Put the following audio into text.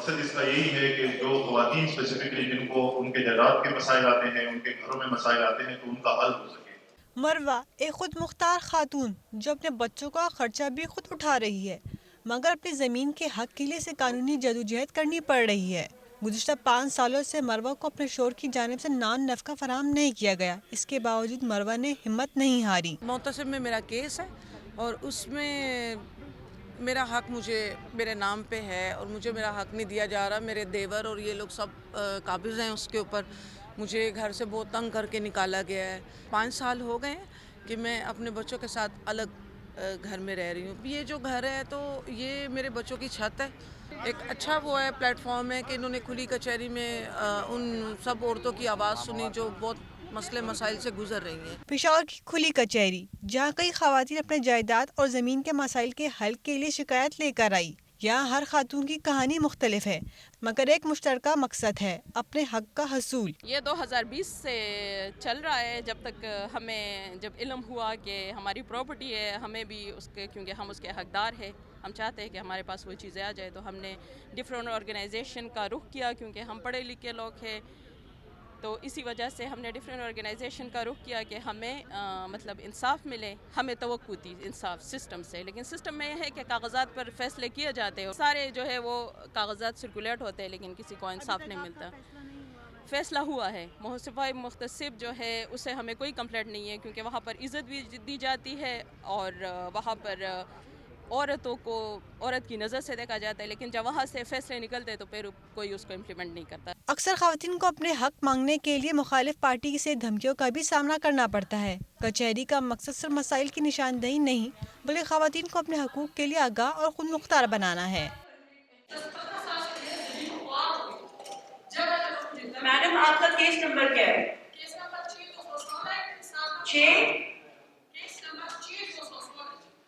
مقصد اس کا یہی ہے کہ جو خواتین اسپیسیفکلی جن کو ان کے جائیداد کے مسائل آتے ہیں، ان کے گھروں میں مسائل آتے ہیں، تو ان کا حل ہو سکے۔ مروہ ایک خود مختار خاتون جو اپنے بچوں کا خرچہ بھی خود اٹھا رہی ہے، مگر اپنی زمین کے حق کے لیے اسے قانونی جدوجہد کرنی پڑ رہی ہے۔ گزشتہ 5 سالوں سے مروہ کو اپنے شوہر کی جانب سے نان نفقہ فراہم نہیں کیا گیا، اس کے باوجود مروہ نے ہمت نہیں ہاری۔ محتسب میں میرا کیس ہے اور اس میں میرا حق مجھے میرے نام پہ ہے اور مجھے میرا حق نہیں دیا جا رہا۔ میرے دیور اور یہ لوگ سب قابض ہیں اس کے اوپر۔ مجھے گھر سے بہت تنگ کر کے نکالا گیا ہے۔ 5 سال ہو گئے ہیں کہ میں اپنے بچوں کے ساتھ الگ گھر میں رہ رہی ہوں۔ یہ جو گھر ہے تو یہ میرے بچوں کی چھت ہے۔ ایک اچھا وہ ہے پلیٹ فارم ہے کہ انہوں نے کھلی کچہری میں ان سب عورتوں کی آواز سنی جو بہت مسئلے مسائل سے گزر رہی ہیں۔ پشاور کی کھلی کچہری، جہاں کئی خواتین اپنے جائیداد اور زمین کے مسائل کے حل کے لیے شکایت لے کر آئی۔ یہاں ہر خاتون کی کہانی مختلف ہے، مگر ایک مشترکہ مقصد ہے: اپنے حق کا حصول۔ یہ 2020 سے چل رہا ہے، جب تک ہمیں جب علم ہوا کہ ہماری پراپرٹی ہے، ہمیں بھی اس کے، کیونکہ ہم اس کے حقدار ہیں، ہم چاہتے ہیں کہ ہمارے پاس وہ چیزیں آ جائے، تو ہم نے ڈفرینٹ آرگنائزیشن کا رخ کیا، کیونکہ ہم پڑھے لکھے لوگ ہیں، تو اسی وجہ سے ہم نے ڈفرینٹ آرگنائزیشن کا رخ کیا کہ ہمیں مطلب انصاف ملے۔ ہمیں توقع تھی انصاف سسٹم سے، لیکن سسٹم میں یہ ہے کہ کاغذات پر فیصلے کیے جاتے ہیں، سارے جو ہے وہ کاغذات سرکولیٹ ہوتے ہیں، لیکن کسی کو انصاف نہیں ملتا۔ فیصلہ ہوا ہے، محتسبہ محتسب جو ہے اسے ہمیں کوئی کمپلینٹ نہیں ہے، کیونکہ وہاں پر عزت بھی دی جاتی ہے اور وہاں پر عورتوں کو عورت کی نظر سے دیکھا جاتا ہے، لیکن جب وہاں سے فیصلے نکلتے تو پھر کوئی اس کو امپلیمنٹ نہیں کرتا۔ اکثر خواتین کو اپنے حق مانگنے کے لیے مخالف پارٹی سے دھمکیوں کا بھی سامنا کرنا پڑتا ہے۔ کچہری کا مقصد صرف مسائل کی نشاندہی نہیں، بلکہ خواتین کو اپنے حقوق کے لیے آگاہ اور خود مختار بنانا ہے۔ میڈم آپ کا کیس نمبر کیا ہے؟ 6